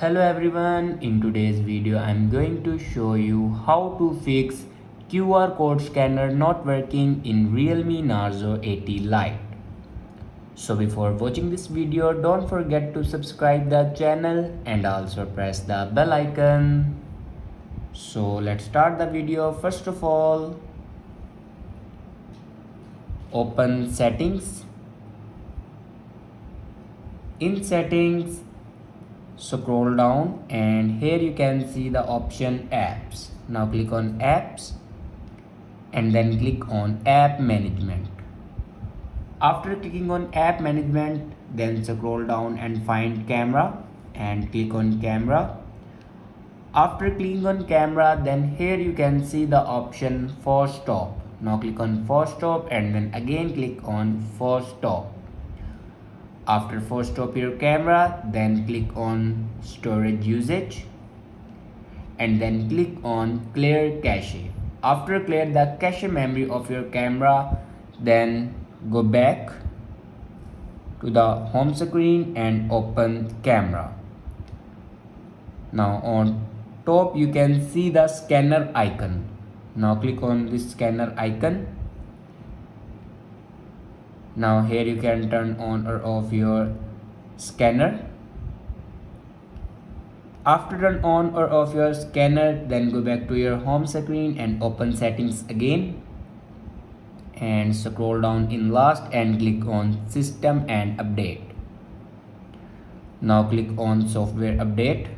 Hello everyone, in today's video I'm going to show you how to fix QR code scanner not working in Realme Narzo 80 Lite. So before watching this video, don't forget to subscribe the channel and also press the bell icon. So let's start the video. First of all, open settings. In settings, scroll down and here you can see the option apps. Now click on apps and then click on app management. After clicking on app management, then scroll down and find camera and click on camera. After clicking on camera, then here you can see the option force stop. Now click on force stop and then again click on force stop. After force stop your camera, then click on storage usage and then click on clear cache. After clear the cache memory of your camera, then go back to the home screen and open camera. Now on top you can see the scanner icon. Now click on this scanner icon. Now here you can turn on or off your scanner. After turn on or off your scanner, then go back to your home screen and open settings again and scroll down in last and click on system and update. Now click on software update.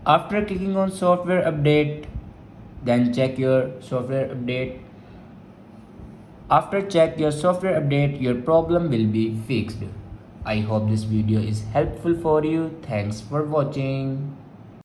After clicking on software update, then check your software update. After check your software update, your problem will be fixed. I hope this video is helpful for you. Thanks for watching.